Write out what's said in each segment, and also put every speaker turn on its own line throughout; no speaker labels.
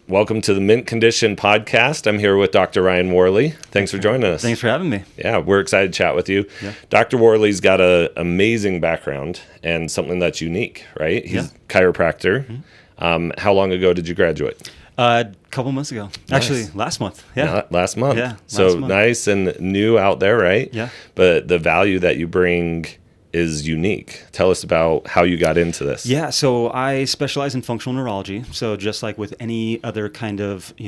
Welcome to the Mint Condition podcast. I'm here with Dr. Ryan Worley. Thanks for joining us.
Thanks for having me.
Yeah, we're excited to chat with you.
Yeah.
Dr. Worley's got an amazing background and something that's unique, right? He's a chiropractor. Mm-hmm. How long ago did you graduate?
A couple months ago.
Nice.
Actually, last month. Yeah.
Last month.
Yeah,
so
last month.
Nice and new out there, right?
Yeah.
But the value that you bring is unique. Tell us about how you got into this.
Yeah, so I specialize in functional neurology. So just like with any other kind of, like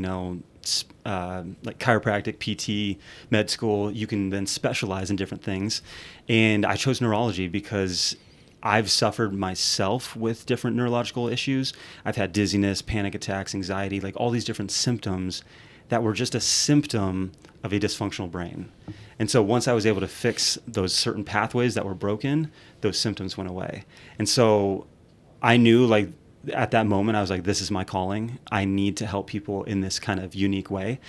chiropractic, PT, med school, you can then specialize in different things. And I chose neurology because I've suffered myself with different neurological issues. I've had dizziness, panic attacks, anxiety, like all these different symptoms that were just a symptom of a dysfunctional brain. And so once I was able to fix those certain pathways that were broken, those symptoms went away. And so I knew, like, at that moment, I was like, this is my calling. I need to help people in this kind of unique way.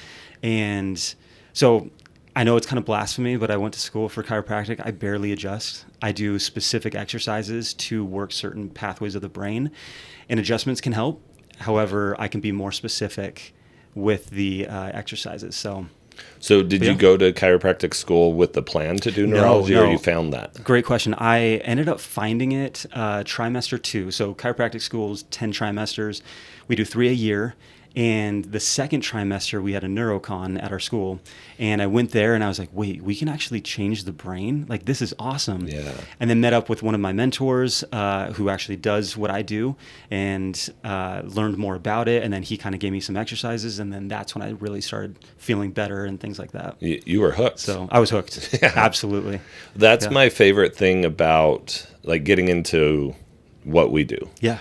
And so I know it's kind of blasphemy, but I went to school for chiropractic. I barely adjust. I do specific exercises to work certain pathways of the brain, and adjustments can help. However, I can be more specific with the exercises.
So did you go to chiropractic school with the plan to do neurology,
No.
or you found that?
Great question. I ended up finding it trimester 2. So chiropractic school is 10 trimesters. We do 3 a year. And the second trimester, we had a neurocon at our school. And I went there and I was like, wait, we can actually change the brain? Like, this is awesome.
Yeah.
And then met up with one of my mentors who actually does what I do, and learned more about it. And then he kind of gave me some exercises. And then that's when I really started feeling better and things like that.
You were hooked.
So I was hooked. Yeah. Absolutely.
That's my favorite thing about, like, getting into what we do.
Yeah.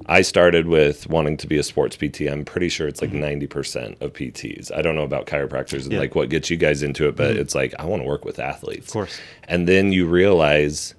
I started with wanting to be a sports PT. I'm pretty sure it's like 90% of PTs. I don't know about chiropractors and like what gets you guys into it, but it's like, I want to work with athletes.
Of course.
And then you realize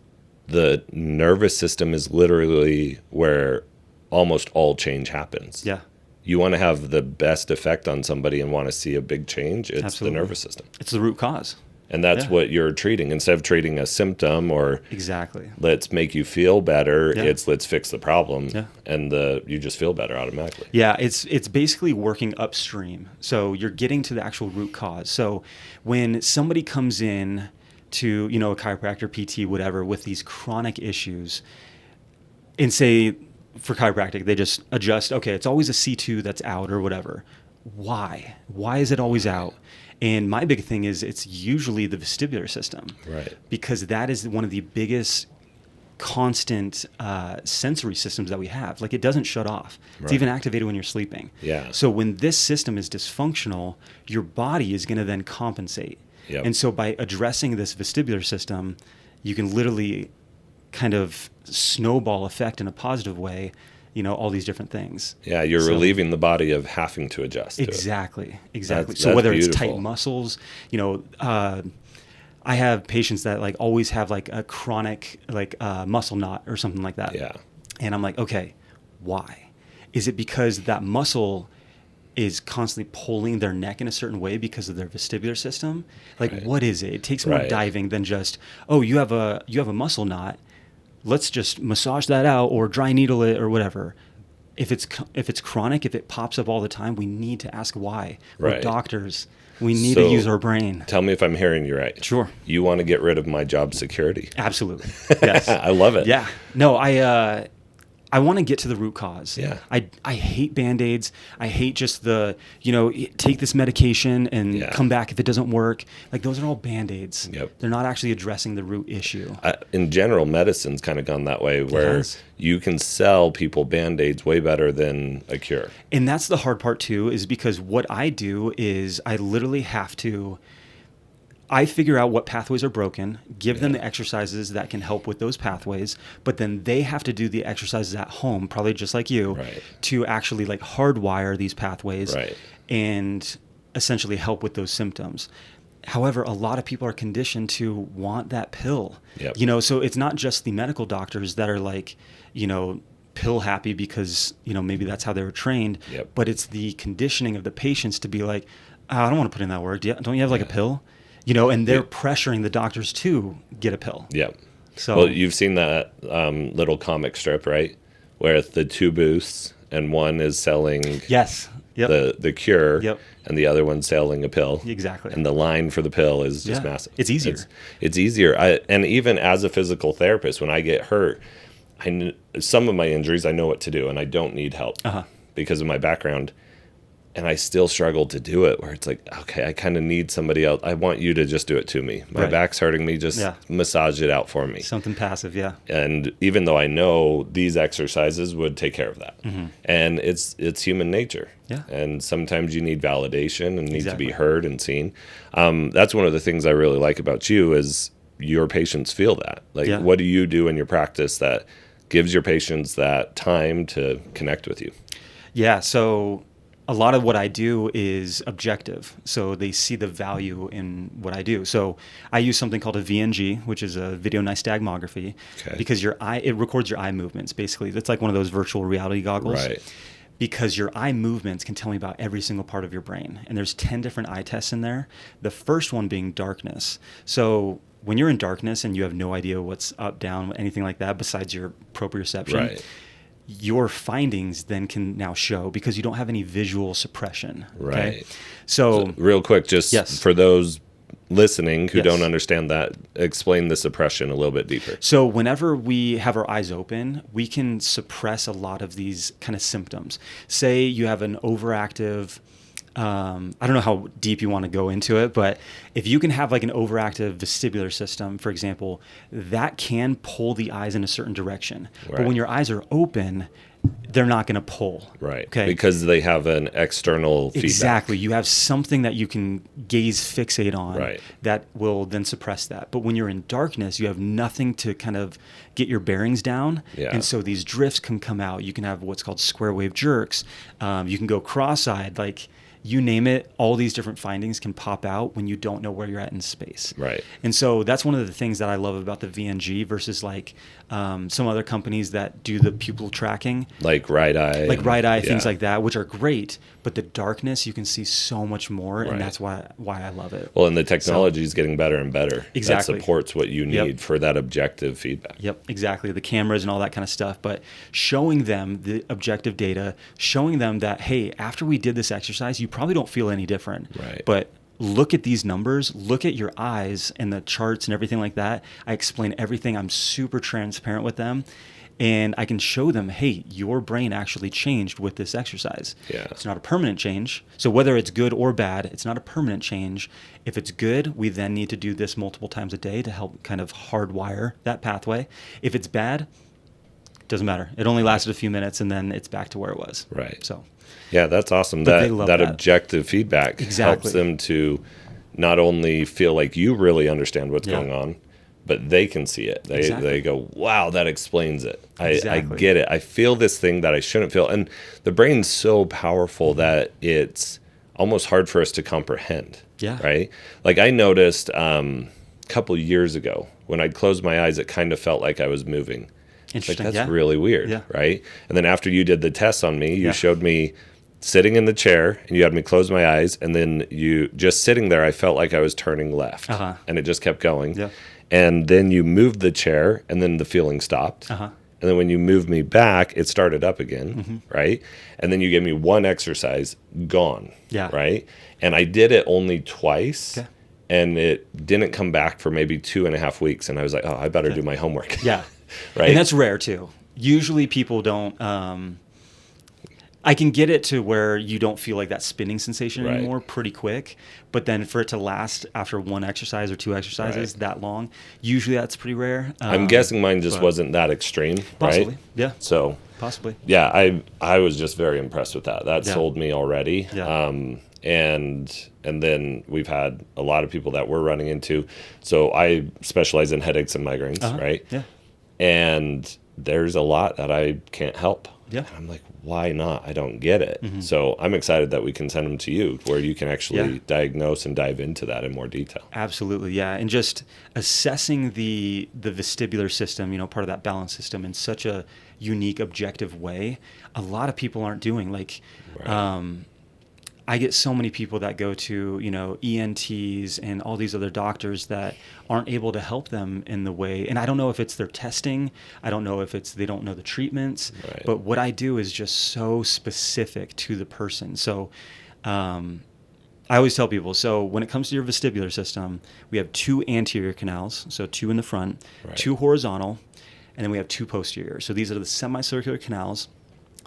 the nervous system is literally where almost all change happens.
Yeah.
You want to have the best effect on somebody and want to see a big change. It's
Absolutely.
the nervous system.
It's the root cause.
And that's what you're treating. Instead of treating a symptom or
Exactly.
let's make you feel better,
Yeah.
it's let's fix the problem.
Yeah.
And you just feel better automatically.
Yeah, it's basically working upstream. So you're getting to the actual root cause. So when somebody comes in to, a chiropractor, PT, whatever, with these chronic issues, and say for chiropractic, they just adjust, okay, it's always a C2 that's out or whatever. Why? Why is it always out? And my big thing is it's usually the vestibular system.
Right.
Because that is one of the biggest constant sensory systems that we have. Like, it doesn't shut off. It's even activated when you're sleeping.
Yeah.
So when this system is dysfunctional, your body is going to then compensate.
Yep.
And so by addressing this vestibular system, you can literally kind of snowball effect in a positive way, all these different things.
Yeah, you're relieving the body of having to adjust
Exactly.
to it.
Exactly.
That's
So whether it's
beautiful.
tight muscles, I have patients that like always have like a chronic muscle knot or something like that.
Yeah.
And I'm like, okay, why? Is it because that muscle is constantly pulling their neck in a certain way because of their vestibular system? Like, what is it? It takes more diving than just, oh, you have a muscle knot. Let's just massage that out or dry needle it or whatever. If it's chronic, if it pops up all the time, we need to ask why. We're doctors. We need to use our brain.
Tell me if I'm hearing you right.
Sure.
You want to get rid of my job security.
Absolutely. Yes.
I love it.
Yeah. No, I want to get to the root cause.
Yeah.
I hate Band-Aids. I hate just the, take this medication and come back if it doesn't work. Like, those are all Band-Aids.
Yep.
They're not actually addressing the root issue.
In general, medicine's kind of gone that way where you can sell people Band-Aids way better than a cure.
And that's the hard part too, is because what I do is I literally have to I figure out what pathways are broken, give them the exercises that can help with those pathways, but then they have to do the exercises at home, probably just like you, to actually like hardwire these pathways and essentially help with those symptoms. However, a lot of people are conditioned to want that pill, so it's not just the medical doctors that are like, pill happy because, maybe that's how they were trained, but it's the conditioning of the patients to be like, I don't want to put in that word. Don't you have like a pill? And they're pressuring the doctors to get a pill.
Yeah.
So,
well, you've seen that little comic strip, right? Where the two booths and one is selling.
Yes.
the cure,
Yep.
and the other one selling a pill.
Exactly.
And the line for the pill is just massive.
It's easier.
It's easier. And even as a physical therapist, when I get hurt, some of my injuries, I know what to do, and I don't need help because of my background. And I still struggle to do it, where it's like, okay, I kind of need somebody else. I want you to just do it to me. My back's hurting me. Just massage it out for me.
Something passive, yeah.
And even though I know these exercises would take care of that. And it's human nature.
Yeah.
And sometimes you need validation and need to be heard and seen. That's one of the things I really like about you is your patients feel that. Like, what do you do in your practice that gives your patients that time to connect with you?
Yeah, so a lot of what I do is objective. So they see the value in what I do. So I use something called a VNG, which is a video nystagmography, because it records your eye movements, basically. It's like one of those virtual reality goggles.
Right.
Because your eye movements can tell me about every single part of your brain. And there's 10 different eye tests in there. The first one being darkness. So when you're in darkness and you have no idea what's up, down, anything like that, besides your proprioception, your findings then can now show because you don't have any visual suppression.
Right.
Okay? So
real quick, just for those listening who don't understand that, explain the suppression a little bit deeper.
So whenever we have our eyes open, we can suppress a lot of these kind of symptoms. Say you have an overactive, I don't know how deep you want to go into it, but if you can have like an overactive vestibular system, for example, that can pull the eyes in a certain direction. But when your eyes are open, they're not going to pull.
Right.
Okay.
Because they have an external feedback.
Exactly. You have something that you can gaze fixate on that will then suppress that. But when you're in darkness, you have nothing to kind of get your bearings down.
Yeah.
And so these drifts can come out. You can have what's called square wave jerks. You can go cross-eyed, like you name it, all these different findings can pop out when you don't know where you're at in space.
Right.
And so that's one of the things that I love about the VNG versus like some other companies that do the pupil tracking.
Like right eye.
Things like that, which are great. But the darkness, you can see so much more, and that's why I love it.
Well, and the technology is getting better and better.
Exactly.
That supports what you need for that objective feedback.
Yep, exactly. The cameras and all that kind of stuff. But showing them the objective data, showing them that, hey, after we did this exercise, you probably don't feel any different.
Right.
But look at these numbers, look at your eyes and the charts and everything like that. I explain everything. I'm super transparent with them. And I can show them, hey, your brain actually changed with this exercise.
Yeah.
It's not a permanent change. So whether it's good or bad, it's not a permanent change. If it's good, we then need to do this multiple times a day to help kind of hardwire that pathway. If it's bad, doesn't matter. It only lasted a few minutes and then it's back to where it was.
Right.
So
yeah, that's awesome. That objective feedback helps them to not only feel like you really understand what's going on, but they can see it. They go, wow, that explains it. I get it. I feel this thing that I shouldn't feel. And the brain's so powerful that it's almost hard for us to comprehend.
Yeah.
Right? Like I noticed a couple years ago, when I'd close my eyes, it kind of felt like I was moving.
Interesting.
Like, that's really weird, right? And then after you did the test on me, you showed me sitting in the chair, and you had me close my eyes, and then you just sitting there, I felt like I was turning left, and it just kept going. Yeah. And then you moved the chair, and then the feeling stopped. And then when you moved me back, it started up again, right? And then you gave me one exercise, gone, right? And I did it only twice, and it didn't come back for maybe 2.5 weeks, and I was like, oh, I better do my homework.
Yeah.
Right.
And that's rare too. Usually people don't, I can get it to where you don't feel like that spinning sensation anymore pretty quick, but then for it to last after one exercise or two exercises that long, usually that's pretty rare.
I'm guessing mine just wasn't that extreme,
possibly,
right?
Yeah.
So
possibly.
Yeah, I was just very impressed with that. That sold me already.
Yeah.
And then we've had a lot of people that we're running into. So I specialize in headaches and migraines, right?
Yeah.
And there's a lot that I can't help.
Yeah.
And I'm like, why not? I don't get it. So I'm excited that we can send them to you where you can actually diagnose and dive into that in more detail.
Absolutely, yeah. And just assessing the vestibular system, part of that balance system in such a unique, objective way, a lot of people aren't doing. Like, I get so many people that go to, ENTs and all these other doctors that aren't able to help them in the way. And I don't know if it's their testing. I don't know if it's they don't know the treatments.
Right.
But what I do is just so specific to the person. So I always tell people, so when it comes to your vestibular system, we have 2 anterior canals, so 2 in the front,
Right.
2 horizontal, and then we have 2 posterior. So these are the semicircular canals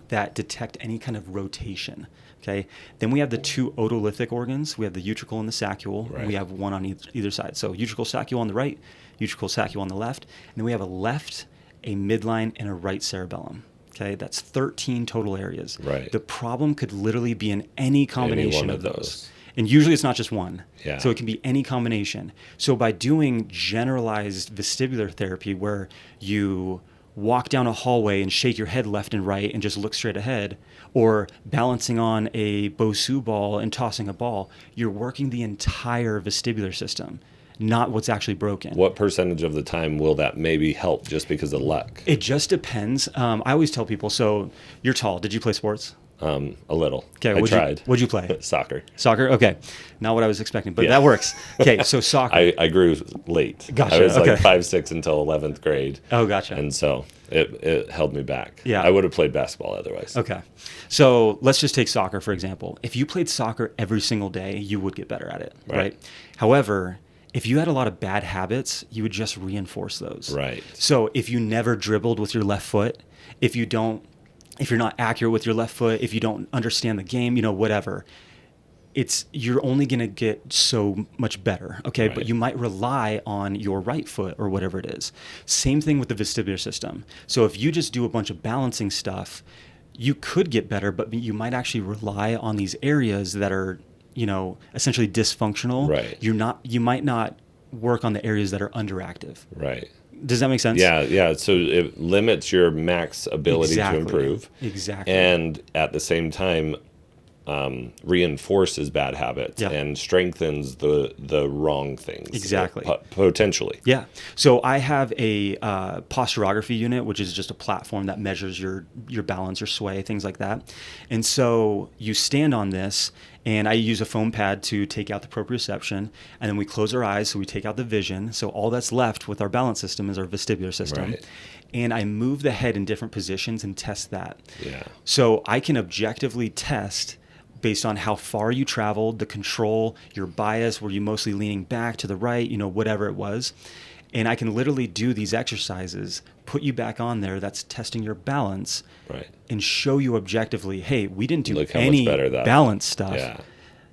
that detect any kind of rotation. Okay. Then we have the 2 otolithic organs. We have the utricle and the saccule.
Right.
And we have one on either side. So utricle saccule on the right, utricle saccule on the left. And then we have a left, a midline, and a right cerebellum. Okay. That's 13 total areas.
Right.
The problem could literally be in any combination
Any one
of
of
those. And usually it's not just one.
Yeah.
So it can be any combination. So by doing generalized vestibular therapy where you walk down a hallway and shake your head left and right and just look straight ahead, or balancing on a Bosu ball and tossing a ball, you're working the entire vestibular system, not what's actually broken.
What percentage of the time will that maybe help just because of luck?
It just depends. I always tell people, so you're tall. Did you play sports?
A little.
Okay,
I tried.
What'd you play?
Soccer.
Soccer? Okay. Not what I was expecting, but that works. Okay, so soccer.
I grew late.
Gotcha,
I was
okay.
like 5'6" until 11th grade.
Oh, gotcha.
And so it held me back.
Yeah.
I would have played basketball otherwise.
Okay. So let's just take soccer, for example. If you played soccer every single day, you would get better at it, right? However, if you had a lot of bad habits, you would just reinforce those.
Right.
So if you never dribbled with your left foot, if you're not accurate with your left foot, if you don't understand the game, whatever, you're only going to get so much better, okay?
Right.
But you might rely on your right foot or whatever it is. Same thing with the vestibular system. So if you just do a bunch of balancing stuff, you could get better, but you might actually rely on these areas that are, essentially dysfunctional.
Right.
You might not work on the areas that are underactive.
Right.
Does that make sense?
Yeah. So it limits your max ability to improve.
Exactly.
And at the same time, reinforces bad habits and strengthens the wrong things.
Exactly.
Potentially.
Yeah. So I have a posturography unit, which is just a platform that measures your balance, your sway, things like that. And so you stand on this, and I use a foam pad to take out the proprioception, and then we close our eyes, so we take out the vision. So all that's left with our balance system is our vestibular system.
Right.
And I move the head in different positions and test that.
Yeah.
So I can objectively test based on how far you traveled, the control, your bias, were you mostly leaning back to the right, whatever it was. And I can literally do these exercises, put you back on there, that's testing your balance,
Right.
and show you objectively, hey, we didn't do
Look how
any
much better that
balance stuff,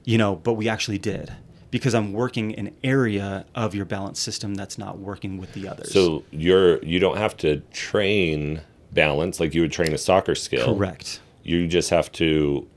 Yeah.
But we actually did. Because I'm working an area of your balance system that's not working with the others.
So you don't have to train balance like you would train a soccer skill.
Correct.
You just have to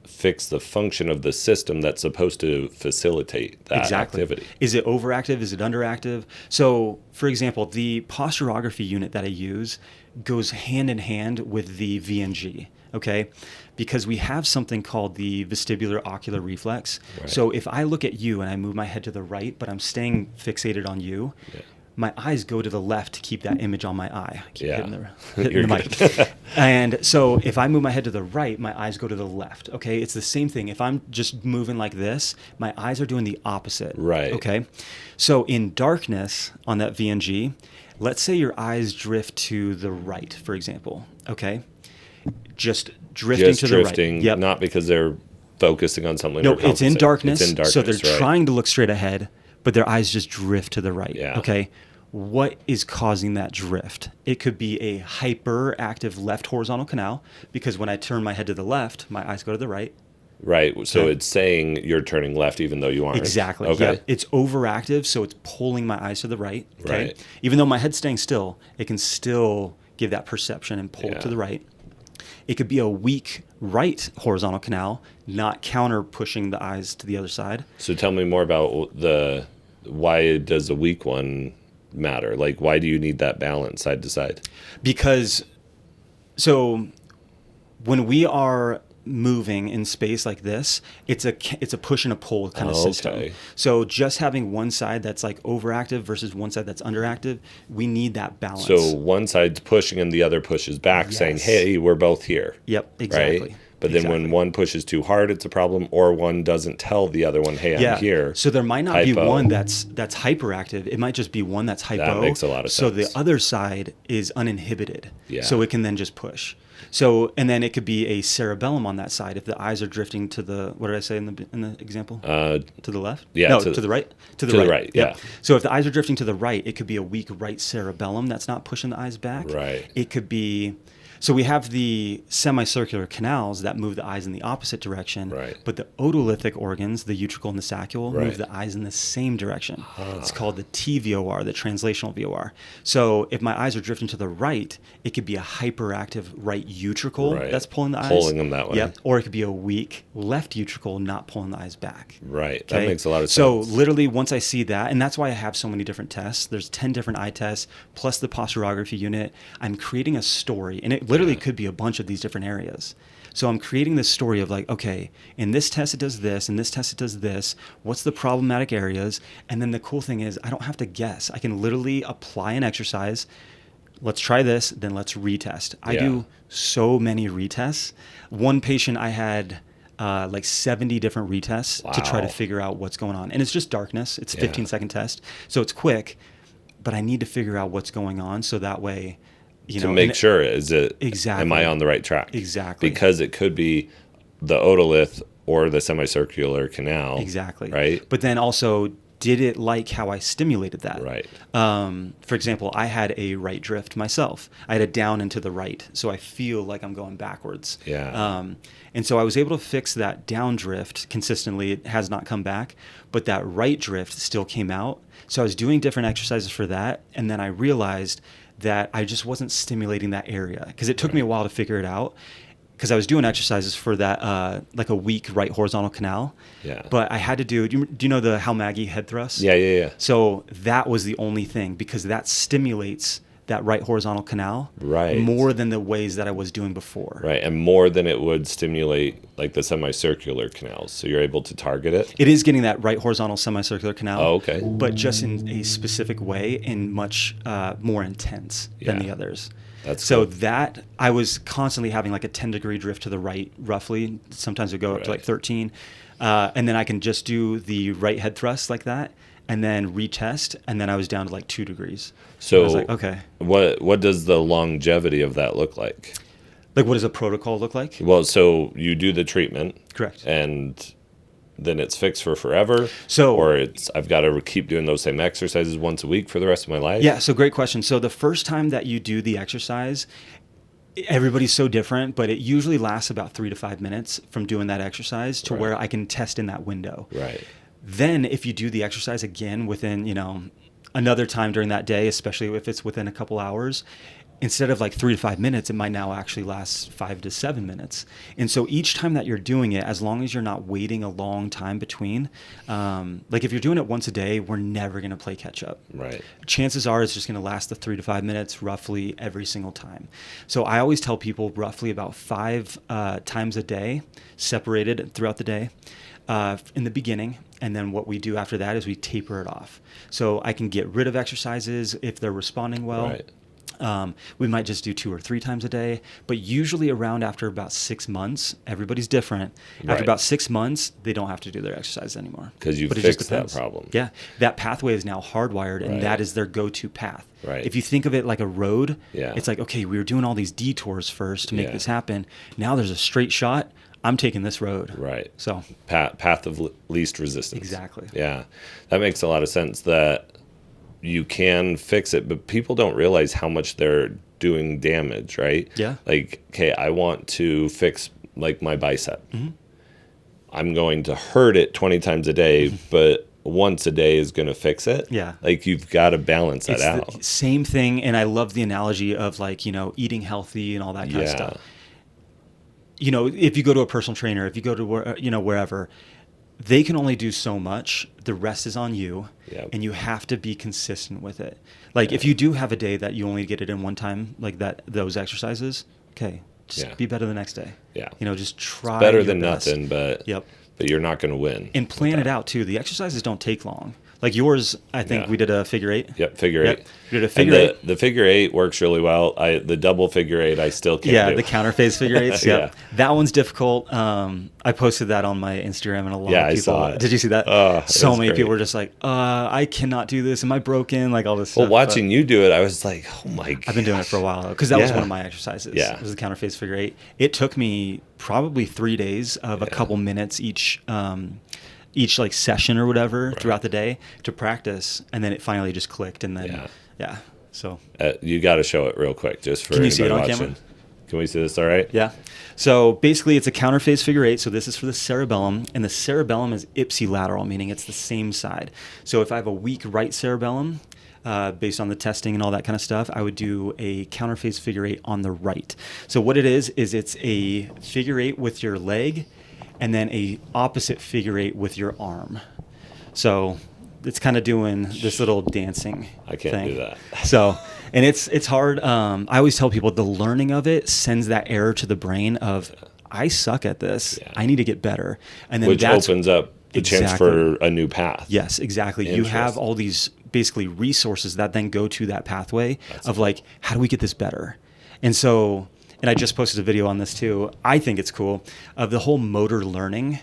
fix the function of the system that's supposed to facilitate that activity.
Is it overactive? Is it underactive? So, for example, the posturography unit that I use goes hand in hand with the VNG, okay? Because we have something called the vestibular ocular reflex.
Right.
So if I look at you and I move my head to the right, but I'm staying fixated on you, my eyes go to the left to keep that image on my eye. I keep hitting the mic. And so if I move my head to the right, my eyes go to the left. Okay, it's the same thing. If I'm just moving like this, my eyes are doing the opposite.
Right.
Okay. So in darkness on that VNG, let's say your eyes drift to the right, for example. Okay. Just drifting to the right.
Yep. Not because they're focusing on something.
No, it's in darkness.
It's in darkness.
So they're trying to look straight ahead, but their eyes just drift to the right.
Yeah.
Okay. What is causing that drift? It could be a hyperactive left horizontal canal, because when I turn my head to the left, my eyes go to the right.
Right. So it's saying you're turning left even though you aren't.
Exactly.
Okay.
Yeah. It's overactive, so it's pulling my eyes to the right. Okay?
Right.
Even though my head's staying still, it can still give that perception and pull to the right. It could be a weak right horizontal canal, not counter pushing the eyes to the other side.
So tell me more about why does the weak one matter? Like, why do you need that balance side to side?
Because, so when we are moving in space like this, it's a push and a pull kind of system.
Okay.
So just having one side that's like overactive versus one side that's underactive, we need that balance.
So one side's pushing and the other pushes back, saying, "Hey, we're both here."
Yep, exactly.
Right? But then when one pushes too hard, it's a problem, or one doesn't tell the other one, hey, I'm here.
So there might not be one that's hyperactive. It might just be one that's hypo.
That makes a lot of sense.
So the other side is uninhibited.
Yeah.
So it can then just push. So, and then it could be a cerebellum on that side if the eyes are drifting to the, what did I say in the example? To the left?
Yeah.
No, to the right?
To the right, yeah.
So if the eyes are drifting to the right, it could be a weak right cerebellum that's not pushing the eyes back.
Right.
It could be... So we have the semicircular canals that move the eyes in the opposite direction,
right.
but the otolithic organs, the utricle and the saccule, move the eyes in the same direction. It's called the TVOR, the translational VOR. So if my eyes are drifting to the right, it could be a hyperactive right utricle that's pulling the eyes.
Pulling them that way.
Yep. Or it could be a weak left utricle not pulling the eyes back.
Right. Okay? That makes a lot of sense.
So literally once I see that, and that's why I have so many different tests. There's 10 different eye tests, plus the posturography unit. I'm creating a story, and it literally could be a bunch of these different areas. So I'm creating this story of like, okay, in this test it does this, in this test it does this. What's the problematic areas? And then the cool thing is I don't have to guess. I can literally apply an exercise. Let's try this, then let's retest. I do so many retests. One patient I had like 70 different retests to try to figure out what's going on. And it's just darkness. It's a 15-second test. So it's quick, but I need to figure out what's going on so that way...
to make sure, am I on the right track?
Exactly.
Because it could be the otolith or the semicircular canal.
Exactly.
Right.
But then also, did it like how I stimulated that?
Right.
For example, I had a right drift myself. I had a down and to the right, so I feel like I'm going backwards.
Yeah.
And so I was able to fix that down drift consistently. It has not come back, but that right drift still came out. So I was doing different exercises for that, and then I realized that I just wasn't stimulating that area because it took me a while to figure it out because I was doing exercises for that, like a weak right horizontal canal.
Yeah.
But I had to do you know the Halmagyi head thrust?
Yeah.
So that was the only thing because that stimulates that right horizontal canal more than the ways that I was doing before.
Right, and more than it would stimulate like the semicircular canals. So you're able to target it?
It is getting that right horizontal semicircular canal.
Oh, okay.
But just in a specific way and much more intense than the others.
That's
so
cool.
That I was constantly having like a 10-degree drift to the right, roughly. Sometimes it would go up to like 13. And then I can just do the right head thrust like that. And then retest, and then I was down to like 2 degrees.
So
I was like, okay.
What does the longevity of that look like?
Like, what does a protocol look like?
Well, so you do the treatment.
Correct.
And then it's fixed for forever?
So,
or I've got to keep doing those same exercises once a week for the rest of my life?
Yeah, so great question. So the first time that you do the exercise, everybody's so different, but it usually lasts about 3 to 5 minutes from doing that exercise to where I can test in that window.
Right.
Then if you do the exercise again within, another time during that day, especially if it's within a couple hours, instead of like 3 to 5 minutes, it might now actually last 5 to 7 minutes. And so each time that you're doing it, as long as you're not waiting a long time between, like if you're doing it once a day, we're never going to play catch up.
Right.
Chances are it's just going to last the 3 to 5 minutes roughly every single time. So I always tell people roughly about 5 times a day, separated throughout the day, in the beginning. And then what we do after that is we taper it off. So I can get rid of exercises if they're responding well.
Right.
We might just do 2 or 3 times a day, but usually around after about 6 months, everybody's different. After about 6 months, they don't have to do their exercise anymore.
Because you fixed that problem.
Yeah. That pathway is now hardwired, and that is their go-to path.
Right.
If you think of it like a road,
yeah.
It's like, okay, we were doing all these detours first to make this happen. Now there's a straight shot. I'm taking this road.
Right.
So
path of least resistance.
Exactly.
Yeah. That makes a lot of sense that you can fix it, but people don't realize how much they're doing damage, right?
Yeah.
Like, okay, I want to fix like my bicep. Mm-hmm. I'm going to hurt it 20 times a day, but once a day is going to fix it.
Yeah.
Like you've got to balance that out.
The same thing. And I love the analogy of like, eating healthy and all that kind of stuff. If you go to a personal trainer, if you go to wherever, they can only do so much. The rest is on you, and you have to be consistent with it. Like if you do have a day that you only get it in one time, like those exercises, okay, just be better the next day.
Yeah,
just try.
It's better
your
than
best.
nothing, but but you're not going to win.
And plan it out too. The exercises don't take long. Like yours, I think we did a figure 8.
Yep, figure 8.
We did a figure 8.
The figure 8 works really well. The double figure 8 I still can't do.
Yeah, the counter phase figure 8s.
Yeah.
That one's difficult. I posted that on my Instagram, and a lot of people.
I saw it.
Did you see that? So many people were just like, I cannot do this. Am I broken? Like all this stuff.
Well, watching you do it, I was like, oh my god.
I've been doing it for a while, because that was one of my exercises.
Yeah.
It was the counter phase figure 8. It took me probably 3 days of a couple minutes each like session or whatever throughout the day to practice, and then it finally just clicked, and then so
you got to show it real quick just for
Can you see it on
watching.
camera?
Can we see this all right?
Yeah. So basically it's a counter phase figure 8. So this is for the cerebellum, and the cerebellum is ipsilateral, meaning it's the same side. So if I have a weak right cerebellum, based on the testing and all that kind of stuff, I would do a counter phase figure 8 on the right. So what it is it's a figure 8 with your leg, and then a opposite figure 8 with your arm. So it's kind of doing this little dancing
I can't
thing.
do that.
So, and it's hard. I always tell people the learning of it sends that error to the brain of, I suck at this. I need to get better. And then
which opens up the chance for a new path.
Yes, exactly. You have all these basically resources that then go to that pathway of like, how do we get this better? And so, and I just posted a video on this too. I think it's cool of the whole motor learning.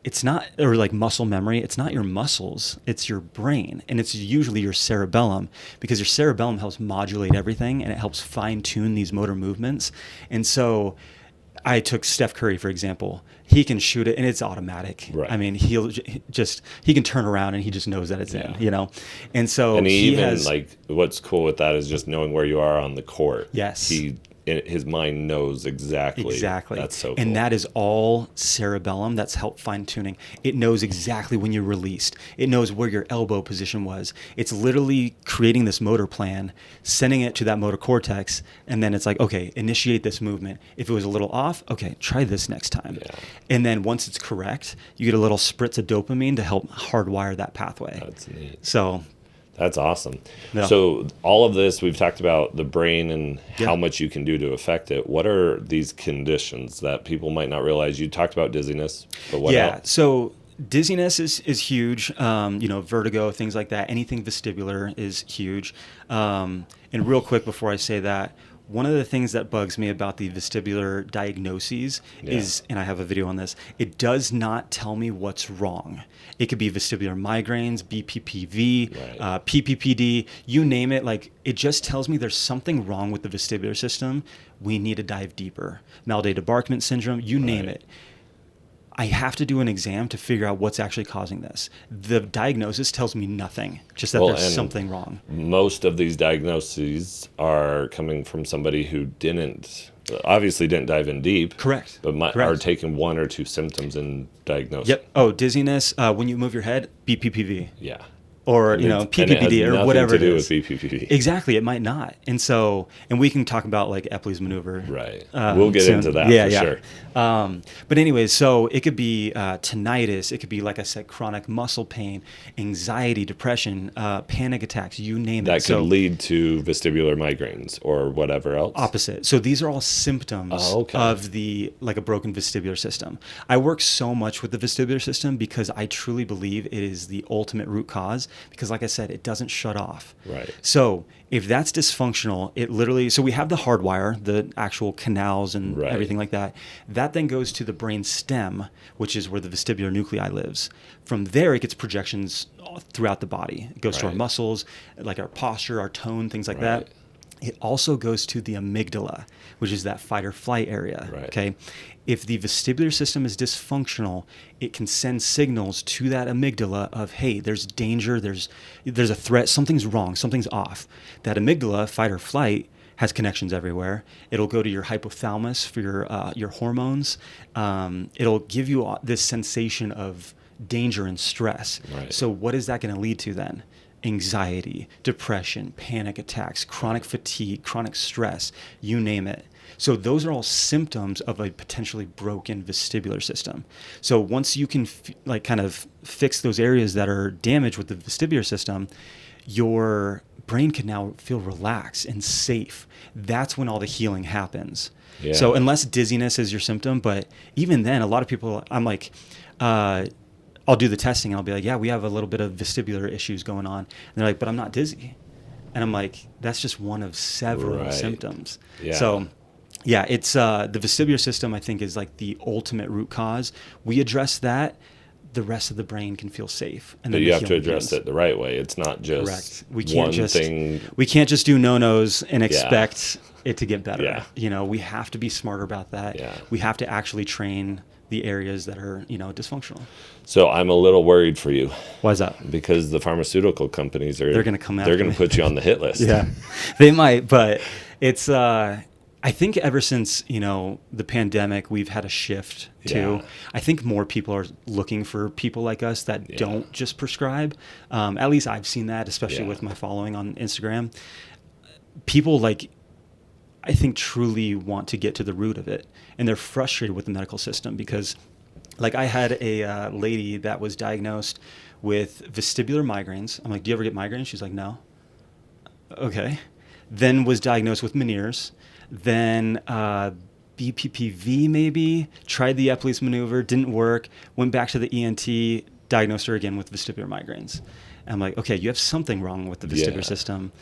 It's not, or like muscle memory, it's not your muscles, it's your brain. And it's usually your cerebellum, because your cerebellum helps modulate everything, and it helps fine tune these motor movements. And so I took Steph Curry, for example. He can shoot it and it's automatic.
Right.
I mean, he can turn around and he just knows that it's in, you know? And so
and he even has, like, what's cool with that is just knowing where you are on the court.
Yes.
His mind knows exactly. That's so cool.
And that is all cerebellum. That's help fine tuning. It knows exactly when you're released. It knows where your elbow position was. It's literally creating this motor plan, sending it to that motor cortex, and then it's like, okay, initiate this movement. If it was a little off, okay, try this next time.
Yeah.
And then once it's correct, you get a little spritz of dopamine to help hardwire that pathway.
That's neat.
So
that's awesome.
Yeah.
So all of this, we've talked about the brain and how much you can do to affect it. What are these conditions that people might not realize? You talked about dizziness, but what else?
So dizziness is huge. Vertigo, things like that. Anything vestibular is huge. And real quick before I say that, one of the things that bugs me about the vestibular diagnoses is, and I have a video on this, it does not tell me what's wrong. It could be vestibular migraines, BPPV, PPPD, you name it. Like, it just tells me there's something wrong with the vestibular system. We need to dive deeper. Maladie-Barkman syndrome, you name it. I have to do an exam to figure out what's actually causing this. The diagnosis tells me nothing, just that there's something wrong.
Most of these diagnoses are coming from somebody who obviously didn't dive in deep.
Correct.
But are taking one or two symptoms and diagnosing.
Yep. Oh, dizziness. When you move your head, BPPV.
Yeah.
Or, PPPD or whatever it is.
It has nothing to do with BPPD.
Exactly. It might not. And so, and we can talk about like Epley's maneuver.
Right. We'll get into that for sure.
But anyways, so it could be tinnitus. It could be, like I said, chronic muscle pain, anxiety, depression, panic attacks, you name it.
That could lead to vestibular migraines or whatever else.
Opposite. So these are all symptoms of a broken vestibular system. I work so much with the vestibular system because I truly believe it is the ultimate root cause. Because like I said, it doesn't shut off.
Right.
So if that's dysfunctional, so we have the hardwire, the actual canals and everything like that. That then goes to the brain stem, which is where the vestibular nuclei lives. From there, it gets projections throughout the body. It goes to our muscles, like our posture, our tone, things like that. It also goes to the amygdala, which is that fight or flight area.
Right.
Okay. If the vestibular system is dysfunctional, it can send signals to that amygdala of, hey, there's danger, there's a threat, something's wrong, something's off. That amygdala, fight or flight, has connections everywhere. It'll go to your hypothalamus for your hormones. It'll give you this sensation of danger and stress.
Right.
So what is that going to lead to then? Anxiety, depression, panic attacks, chronic fatigue, chronic stress, you name it. So those are all symptoms of a potentially broken vestibular system. So once you can kind of fix those areas that are damaged with the vestibular system, your brain can now feel relaxed and safe. That's when all the healing happens. Yeah. So unless dizziness is your symptom, but even then, a lot of people, I'm like, I'll do the testing and I'll be like, yeah, we have a little bit of vestibular issues going on. And they're like, but I'm not dizzy. And I'm like, that's just one of several symptoms.
Yeah.
So yeah, it's the vestibular system, I think, is like the ultimate root cause. We address that, the rest of the brain can feel safe. And
but
then
you have to address it the right way. It's not just
correct. We can't
one thing.
We can't just do no-nos and expect it to get better.
Yeah.
You know, we have to be smarter about that.
Yeah.
We have to actually train the areas that are, you know, dysfunctional.
So I'm a little worried for you.
Why is that?
Because the pharmaceutical companies they're going to
come after
They're going to put you on the hit list.
Yeah, they might, but it's I think ever since, you know, the pandemic, we've had a shift too.
Yeah.
I think more people are looking for people like us that don't just prescribe. At least I've seen that, especially with my following on Instagram. People like, I think, truly want to get to the root of it, and they're frustrated with the medical system because, like, I had a lady that was diagnosed with vestibular migraines. I'm like, do you ever get migraines? She's like, no. Okay. Then was diagnosed with Meniere's. Then BPPV maybe, tried the Epley's maneuver, didn't work, went back to the ENT, diagnosed her again with vestibular migraines. And I'm like, okay, you have something wrong with the vestibular system,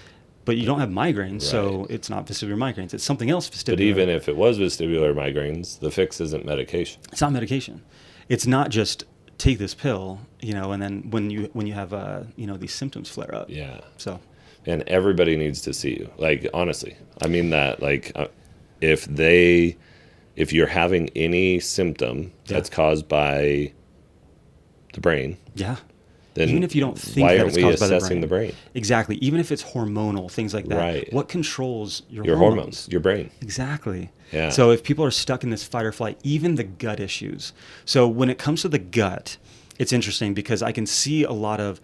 but you don't have migraines, so it's not vestibular migraines. It's something else vestibular.
But even if it was vestibular migraines, the fix isn't medication.
It's not medication. It's not just take this pill, you know, and then when you have you know, these symptoms flare up.
Yeah.
So.
And everybody needs to see you. Like, honestly, I mean that. Like, if you're having any symptom that's caused by the brain, then
even if you don't think
why
that
aren't
it's
we
caused by
assessing the brain?
Exactly. Even if it's hormonal, things like that.
Right.
What controls
your hormones, your brain?
Exactly.
Yeah.
So if people are stuck in this fight or flight, even the gut issues. So when it comes to the gut, it's interesting because I can see a lot of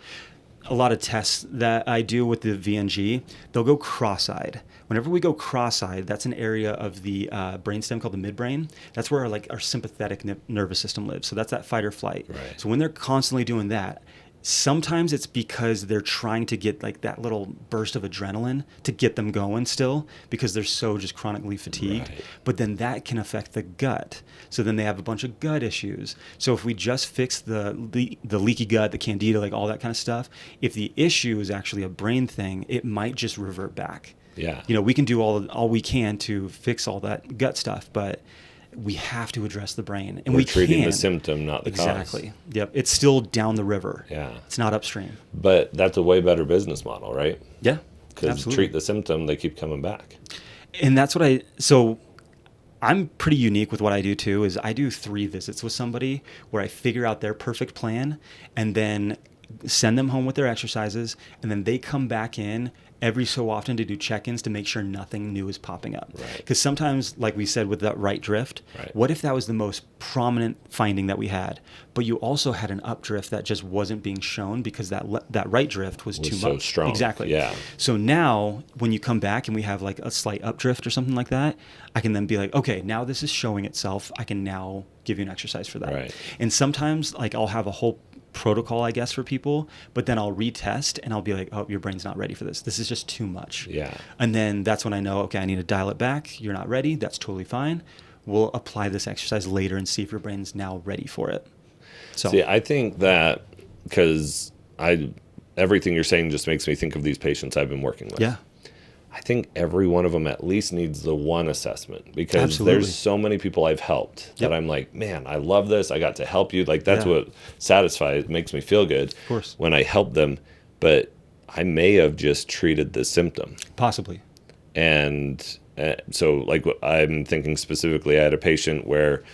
tests that I do with the VNG, they'll go cross-eyed. Whenever we go cross-eyed, that's an area of the brainstem called the midbrain. That's where our sympathetic nervous system lives. So that's that fight or flight.
Right.
So when they're constantly doing that, sometimes it's because they're trying to get like that little burst of adrenaline to get them going still because they're so just chronically fatigued.
Right.
But then that can affect the gut. So then they have a bunch of gut issues. So if we just fix the leaky gut, the candida, like all that kind of stuff, if the issue is actually a brain thing, it might just revert back.
Yeah.
You know, we can do all we can to fix all that gut stuff, but we have to address the brain. And
we're treating
can.
The symptom, not the cause.
Exactly. Yep. It's still down the river.
Yeah.
It's not upstream.
But that's a way better business model, right?
Yeah.
Because treat the symptom, they keep coming back.
And that's what I'm pretty unique with what I do too, is I do 3 visits with somebody where I figure out their perfect plan and then send them home with their exercises, and then they come back in every so often to do check-ins to make sure nothing new is popping up. Because sometimes, like we said with that right drift, what if that was the most prominent finding that we had, but you also had an updrift that just wasn't being shown because that right drift was too
so
much.
Strong.
Exactly.
Yeah.
So now when you come back and we have like a slight updrift or something like that, I can then be like, okay, now this is showing itself. I can now give you an exercise for that.
Right.
And sometimes like I'll have a whole protocol, I guess, for people, but then I'll retest and I'll be like, oh, your brain's not ready for this. This is just too much.
Yeah.
And then that's when I know, okay, I need to dial it back. You're not ready. That's totally fine. We'll apply this exercise later and see if your brain's now ready for it. So
see, I think that because everything you're saying just makes me think of these patients I've been working with.
Yeah.
I think every one of them at least needs the one assessment because
Absolutely.
there's so many people I've helped that I'm like, man, I love this. I got to help you. Like that's what satisfies, makes me feel good.
Of course.
When I help them, but I may have just treated the symptom.
Possibly.
And so like I'm thinking specifically, I had a patient where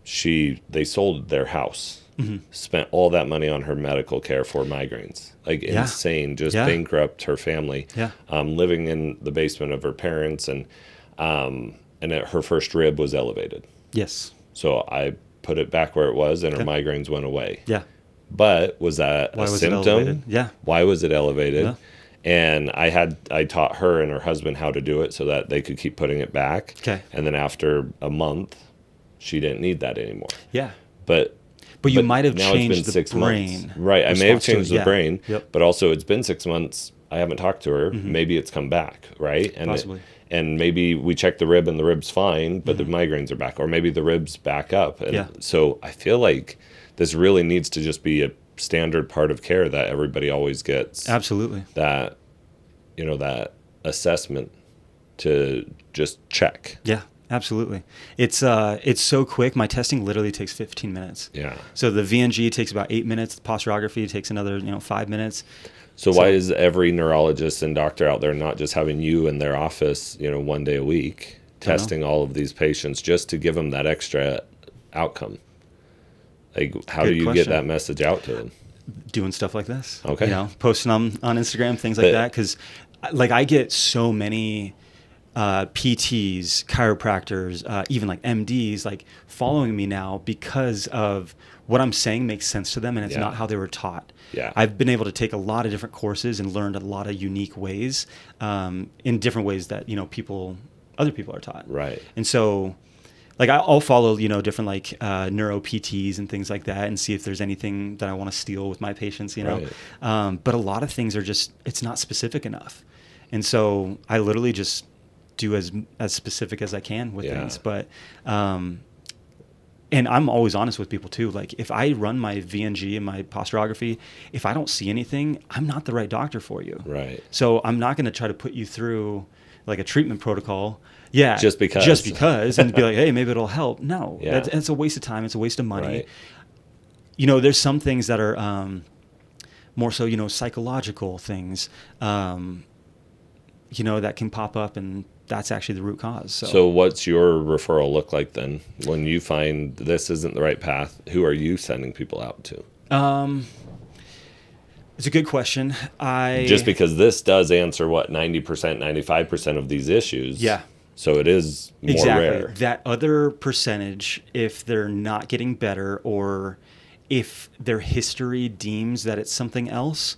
they sold their house. Spent all that money on her medical care for migraines, like insane, just bankrupt her family. Living in the basement of her parents, and her first rib was elevated.
Yes.
So I put it back where it was, and her migraines went away.
Yeah.
But was that a symptom?
Yeah.
Why was it elevated?
Yeah.
And I taught her and her husband how to do it so that they could keep putting it back.
Okay.
And then after a month, she didn't need that anymore.
Yeah.
But
you might have
now
changed
it's been
the
6
brain.
months. Right. I may have changed the brain,
Yep.
but also it's been 6 months. I haven't talked to her. Maybe it's come back, right? And
Possibly.
And maybe we check the rib and the rib's fine, but the migraines are back. Or maybe the rib's back up. And so I feel like this really needs to just be a standard part of care that everybody always gets.
Absolutely.
That, that assessment to just check.
Yeah, absolutely. It's so quick. My testing literally takes 15 minutes.
Yeah.
So the VNG takes about 8 minutes. The posturography takes another 5 minutes.
So why is every neurologist and doctor out there not just having you in their office, 1 day a week, testing all of these patients just to give them that extra outcome? Like, how do you get that message out to them?
Doing stuff like this.
Okay.
Posting on Instagram, things like that. Because, I get so many PTs, chiropractors, even like MDs, like following me now because of what I'm saying makes sense to them, and it's not how they were taught.
Yeah.
I've been able to take a lot of different courses and learned a lot of unique ways, in different ways that other people are taught.
Right.
And so, like, I'll follow different like neuro PTs and things like that, and see if there's anything that I want to steal with my patients.
Right.
But a lot of things are just, it's not specific enough, and so I literally just do as specific as I can with things. But and I'm always honest with people too. Like, if I run my VNG and my posturography, if I don't see anything, I'm not the right doctor for you.
Right.
So I'm not going to try to put you through like a treatment protocol. Yeah.
Just because
and be like, hey, maybe it'll help. No, it's a waste of time. It's a waste of money. Right. There's some things that are more so, psychological things, that can pop up, and that's actually the root cause.
So what's your referral look like then? When you find this isn't the right path, who are you sending people out to?
It's a good question.
Just because this does answer 90%, 95% of these issues.
Yeah.
So it is more rare.
That other percentage, if they're not getting better, or if their history deems that it's something else,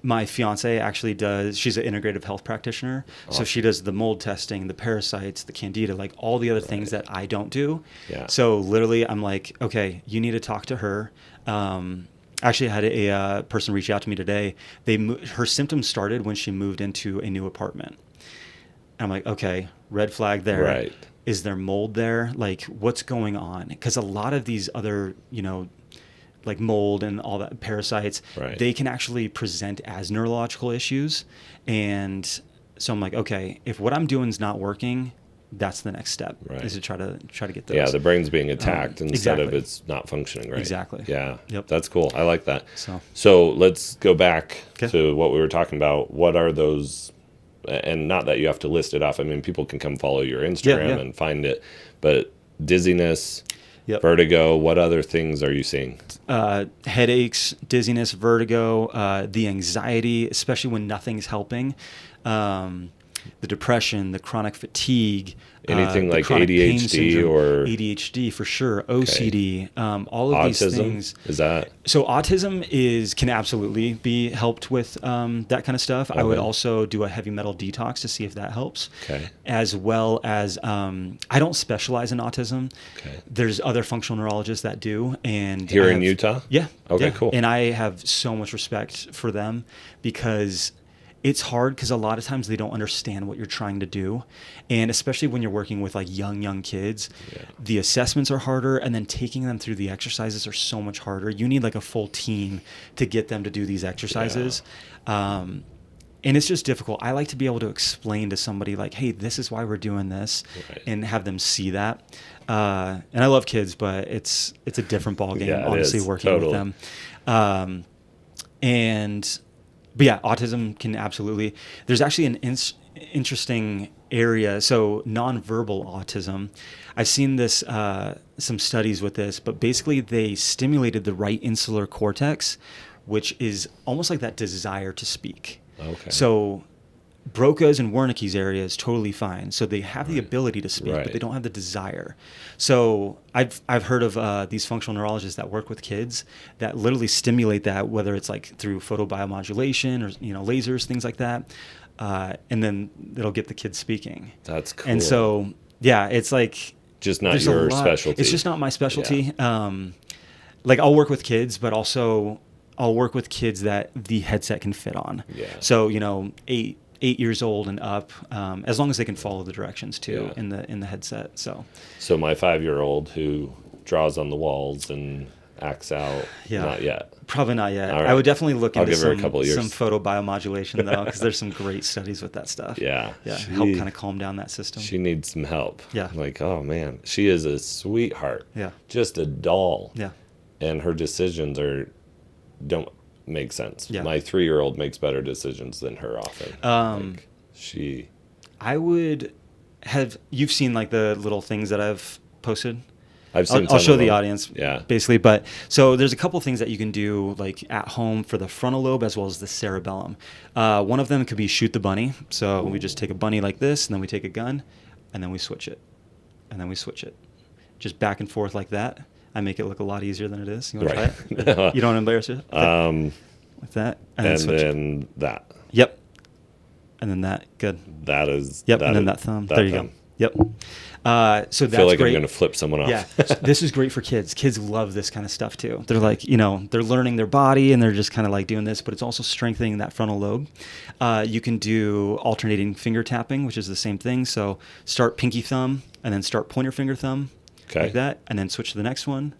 my fiance actually does, she's an integrative health practitioner. Awesome. So she does the mold testing, the parasites, the candida, like all the other things that I don't do.
Yeah.
So literally I'm like, okay, you need to talk to her. Actually, I had a person reach out to me today. Her symptoms started when she moved into a new apartment. I'm like, okay, red flag there.
Right.
Is there mold there? Like, what's going on? Because a lot of these other, like mold and all that, parasites, they can actually present as neurological issues. And so I'm like, okay, if what I'm doing is not working, that's the next step, is to try to get those.
Yeah, the brain's being attacked instead of it's not functioning right.
Exactly.
Yeah,
yep.
That's cool. I like that. So let's go back to what we were talking about. What are those, and not that you have to list it off. I mean, people can come follow your Instagram and find it, but dizziness, vertigo, what other things are you seeing?
Headaches, dizziness, vertigo, the anxiety, especially when nothing's helping, the depression, the chronic fatigue,
anything like ADHD or
ADHD for sure, OCD, all of these things.
Is that
so? Autism can absolutely be helped with that kind of stuff. I would also do a heavy metal detox to see if that helps.
Okay.
As well as I don't specialize in autism.
Okay.
There's other functional neurologists that do, and
here in Utah.
Yeah.
Okay. Cool.
And I have so much respect for them, because it's hard, because a lot of times they don't understand what you're trying to do. And especially when you're working with like young kids, the assessments are harder, and then taking them through the exercises are so much harder. You need like a full team to get them to do these exercises. And it's just difficult. I like to be able to explain to somebody like, hey, this is why we're doing this, and have them see that. And I love kids, but it's a different ballgame, honestly, working with them. But yeah, autism can absolutely. There's actually an interesting area. So nonverbal autism. I've seen this, some studies with this, but basically they stimulated the right insular cortex, which is almost like that desire to speak.
Okay.
So Broca's and Wernicke's area is totally fine. So they have the ability to speak, but they don't have the desire. So I've heard of these functional neurologists that work with kids that literally stimulate that, whether it's like through photobiomodulation or lasers, things like that, and then it'll get the kids speaking.
That's cool.
And so it's like
just not your specialty.
It's just not my specialty. Yeah. Like I'll work with kids, but also I'll work with kids that the headset can fit on.
Yeah.
So 8 years old and up, as long as they can follow the directions too in the headset. So
my 5-year-old, who draws on the walls and acts out. Not yet.
Probably not yet.
Right.
I would definitely look into
give her a couple of years.
some photobiomodulation though, because there's some great studies with that stuff.
Yeah.
Help kind of calm down that system.
She needs some help.
Yeah.
Like, oh man, she is a sweetheart.
Yeah.
Just a doll.
Yeah.
And her decisions don't make sense.
Yeah.
My 3-year-old makes better decisions than her often.
I would have, you've seen like the little things that I've posted?
I've seen
I'll show the audience,
yeah,
basically. But so there's a couple things that you can do like at home for the frontal lobe as well as the cerebellum. One of them could be shoot the bunny. So we just take a bunny like this, and then we take a gun, and then we switch it, and then we switch it, just back and forth like that. I make it look a lot easier than it is. You want to try it? You don't embarrass it? Okay. Like that, and then that. Yep. And then that. Good.
That is.
Yep. And then that thumb. There you go. Yep. So that's
I feel like
great.
I'm going to flip someone off.
Yeah, this is great for kids. Kids love this kind of stuff too. They're like, they're learning their body and they're just kind of like doing this, but it's also strengthening that frontal lobe. You can do alternating finger tapping, which is the same thing. So start pinky thumb and then start pointer finger thumb, like that, and then switch to the next one.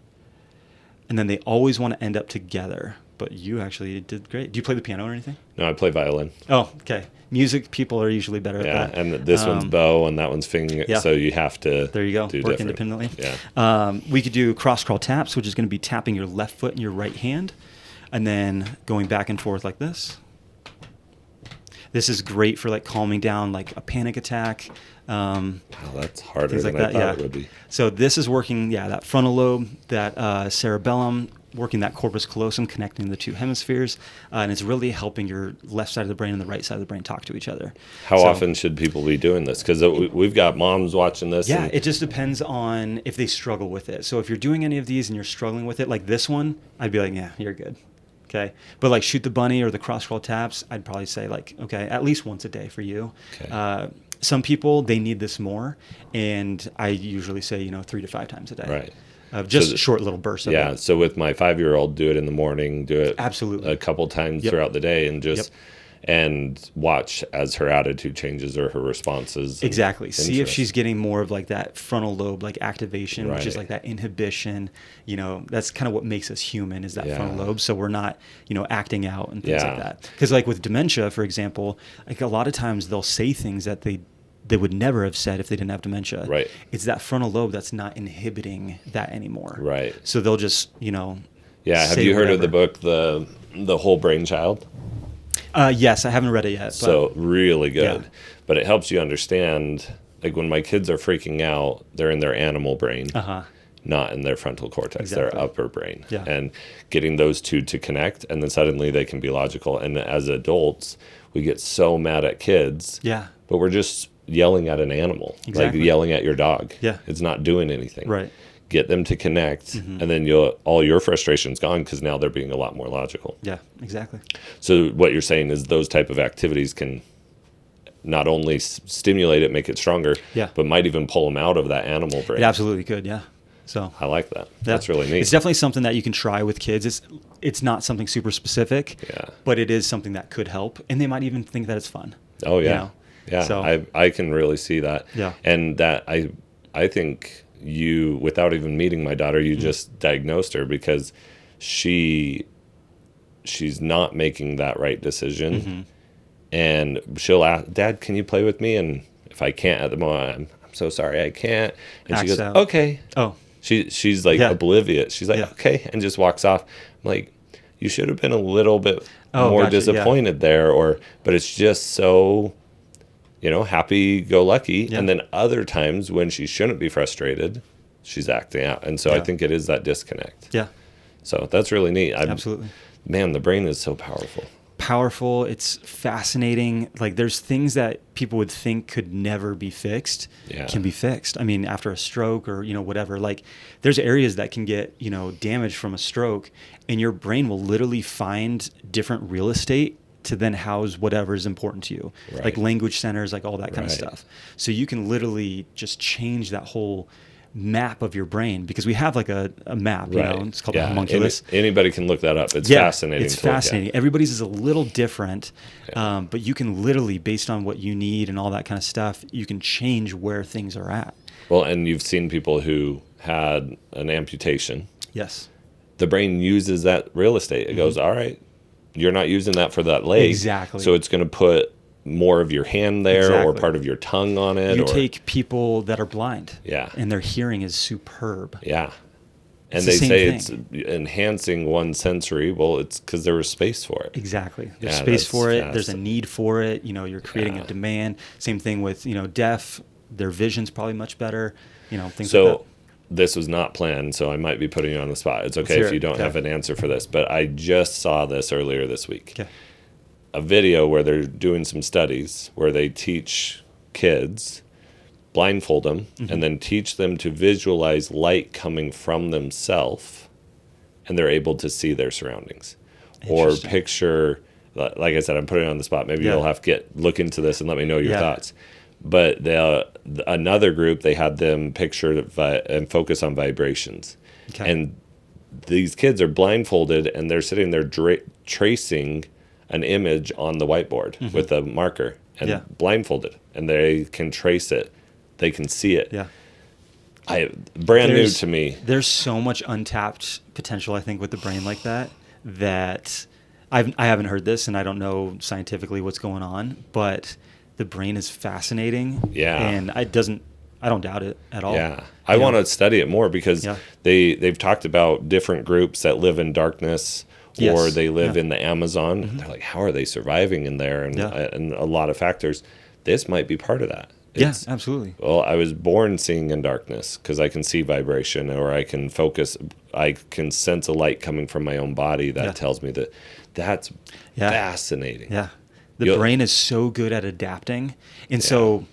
And then they always want to end up together. But you actually did great. Do you play the piano or anything?
No, I play violin.
Oh, okay. Music people are usually better at that.
Yeah, and this one's bow and that one's finger. Yeah. So you have to
There you go. Work independently. Yeah. We could do cross crawl taps, which is going to be tapping your left foot and your right hand, and then going back and forth like this. This is great for like calming down like a panic attack.
Wow, that's harder than
like
I thought it would be.
So this is working, that frontal lobe, that cerebellum, working that corpus callosum, connecting the two hemispheres, and it's really helping your left side of the brain and the right side of the brain talk to each other.
How often should people be doing this? Because we've got moms watching this.
Yeah, it just depends on if they struggle with it. So if you're doing any of these and you're struggling with it, like this one, I'd be like, yeah, you're good. Okay. But like shoot the bunny or the cross crawl taps, I'd probably say like, okay, at least once a day for you. Okay. Some people, they need this more, and I usually say 3 to 5 times a day. Right. Just short little bursts of it.
So with my 5-year-old, do it in the morning, do it
absolutely
a couple times throughout the day, and just and watch as her attitude changes or her responses.
Exactly. See if she's getting more of like that frontal lobe like activation, which is like that inhibition. That's kind of what makes us human, is that frontal lobe. So we're not, acting out and things like that. Because like with dementia, for example, like a lot of times they'll say things that they would never have said if they didn't have dementia.
Right.
It's that frontal lobe that's not inhibiting that anymore.
Right.
So they'll just,
Yeah. Have you heard of the book, The Whole Brain Child?
Yes, I haven't read it yet.
So really good. But it helps you understand, like when my kids are freaking out, they're in their animal brain, not in their frontal cortex, their upper brain. Yeah. And getting those two to connect, and then suddenly they can be logical. And as adults, we get so mad at kids. Yeah. But we're just yelling at an animal, like yelling at your dog. Yeah. It's not doing anything.
Right.
Get them to connect, and then all your frustration's gone because now they're being a lot more logical.
Yeah, exactly.
So what you're saying is those type of activities can not only stimulate it, make it stronger, but might even pull them out of that animal brain.
It absolutely could, yeah. So
I like that. That's really neat.
It's definitely something that you can try with kids. It's not something super specific, but it is something that could help, and they might even think that it's fun.
Oh yeah, yeah. So I can really see that.
Yeah,
and that I think. You, without even meeting my daughter, you just diagnosed her because she's not making that right decision, and she'll ask, "Dad, can you play with me?" And if I can't at the moment, I'm so sorry, I can't. And she goes, "Okay." Oh, she's like oblivious. She's like, "Okay," and just walks off. I'm like, you should have been a little bit more disappointed there, but it's just so. Happy-go-lucky. Yeah. And then other times when she shouldn't be frustrated, she's acting out. And so I think it is that disconnect.
Yeah.
So that's really neat.
Absolutely.
Man, the brain is so powerful.
Powerful. It's fascinating. Like there's things that people would think could never be fixed can be fixed. I mean, after a stroke or, whatever, like there's areas that can get, damaged from a stroke, and your brain will literally find different real estate to then house whatever is important to you, like language centers, like all that kind of stuff. So you can literally just change that whole map of your brain, because we have like a map, you know, it's called the homunculus.
Anybody can look that up. It's fascinating.
It's fascinating. Everybody's is a little different, but you can literally, based on what you need and all that kind of stuff, you can change where things are at.
Well, and you've seen people who had an amputation.
Yes.
The brain uses that real estate. It goes, all right, you're not using that for that leg.
Exactly.
So it's going to put more of your hand there or part of your tongue on it.
You take people that are blind.
Yeah.
And their hearing is superb.
Yeah. And they say it's enhancing one sensory. Well, it's because there was space for it.
Exactly. There's space for it. There's a need for it. You know, you're creating a demand. Same thing with, you know, deaf. Their vision's probably much better. You know, things like that.
So this was not planned, so I might be putting you on the spot. It's okay if you don't have an answer for this, but I just saw this earlier this week.
Okay.
A video where they're doing some studies where they teach kids, blindfold them, and then teach them to visualize light coming from themselves, and they're able to see their surroundings. Or picture, like I said, I'm putting it on the spot. Maybe you'll have to look into this and let me know your thoughts. But another group, they had them picture and focus on vibrations. Okay. And these kids are blindfolded, and they're sitting there tracing an image on the whiteboard with a marker and blindfolded, and they can trace it. They can see it. Yeah. Brand new to me.
There's so much untapped potential, I think, with the brain like that I haven't heard this, and I don't know scientifically what's going on, but the brain is fascinating. Yeah. And I don't doubt it at all.
Yeah. I want to study it more because they've talked about different groups that live in darkness or they live in the Amazon. They're like, how are they surviving in there? And a lot of factors. This might be part of that.
Yes, absolutely.
Well, I was born seeing in darkness because I can see vibration, or I can focus. I can sense a light coming from my own body that tells me that. That's fascinating.
Yeah. The brain is so good at adapting. And so,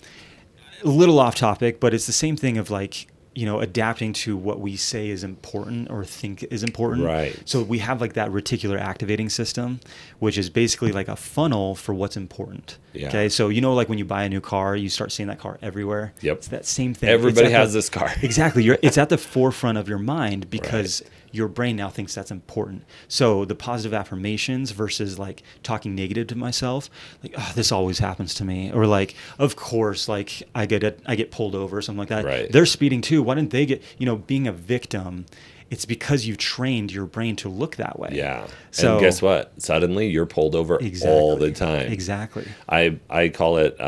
a little off topic, but it's the same thing of like, you know, adapting to what we say is important or think is important.
Right.
So we have like that reticular activating system, which is basically like a funnel for what's important. Yeah. Okay. So, you know, like when you buy a new car, you start seeing that car everywhere.
Yep.
It's that same thing.
Everybody has this car.
Exactly. It's at the forefront of your mind because your brain now thinks that's important. So the positive affirmations versus like talking negative to myself, like, oh, this always happens to me. Or like, of course, like I get pulled over or something like that. Right. They're speeding too. Why didn't they get, you know, being a victim, it's because you've trained your brain to look that way.
Yeah. So, and guess what? Suddenly you're pulled over all the time.
Exactly.
I call it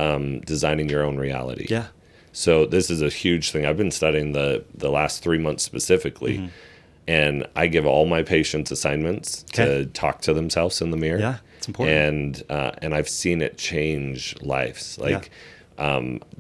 designing your own reality.
Yeah.
So this is a huge thing. I've been studying the last 3 months specifically. And I give all my patients assignments to talk to themselves in the mirror.
Yeah, it's important.
And I've seen it change lives. Like,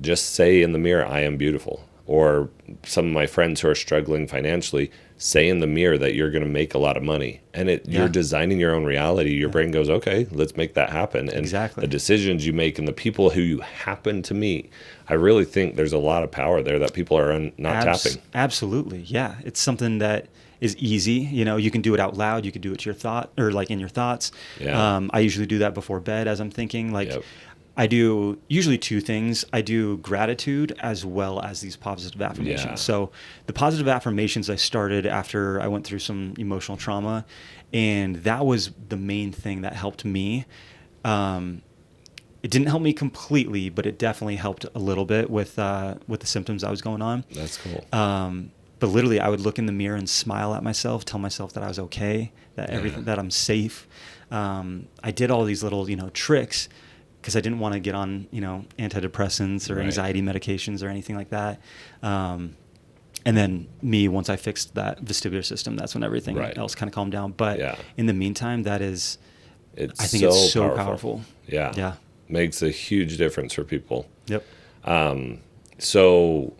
just say in the mirror, "I am beautiful." Or some of my friends who are struggling financially, say in the mirror that you're going to make a lot of money. And you're designing your own reality. Your brain goes, okay, let's make that happen. And the decisions you make and the people who you happen to meet, I really think there's a lot of power there that people are not tapping.
Absolutely. Yeah. It's something that is easy. You know, you can do it out loud. You can do it to your thought or like in your thoughts. Yeah. I usually do that before bed as I'm thinking. Like I do usually two things. I do gratitude as well as these positive affirmations. Yeah. So the positive affirmations I started after I went through some emotional trauma, and that was the main thing that helped me. It didn't help me completely, but it definitely helped a little bit with the symptoms I was going on.
That's cool.
But literally, I would look in the mirror and smile at myself, tell myself that I was okay, that everything, that I'm safe. I did all these little, you know, tricks because I didn't want to get on, you know, antidepressants or anxiety medications or anything like that. And then once I fixed that vestibular system, that's when everything else kind of calmed down. But in the meantime, I think it's so powerful.
Yeah. Yeah. Makes a huge difference for people.
Yep.
So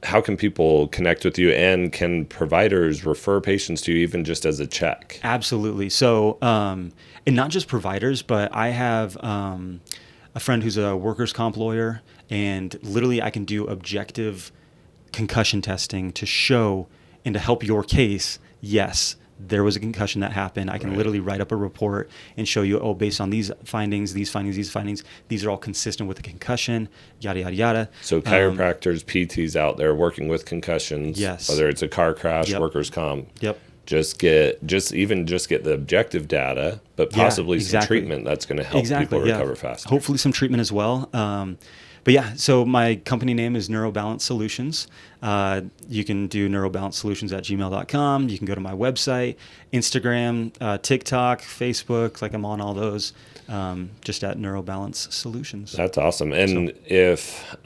how can people connect with you, and can providers refer patients to you even just as a check?
Absolutely. So, and not just providers, but I have a friend who's a workers' comp lawyer, and literally I can do objective concussion testing to show and to help your case. Yes, there was a concussion that happened. I can literally write up a report and show you, based on these findings, these are all consistent with the concussion, yada, yada, yada.
So chiropractors, PTs out there working with concussions,
yes,
whether it's a car crash, workers' comp, just get the objective data, but possibly some treatment that's going to help people recover faster.
Hopefully some treatment as well. But yeah, so my company name is NeuroBalance Solutions. You can do neurobalanceSolutions@gmail.com. You can go to my website, Instagram, TikTok, Facebook. Like I'm on all those, just at NeuroBalance Solutions.
That's awesome. And if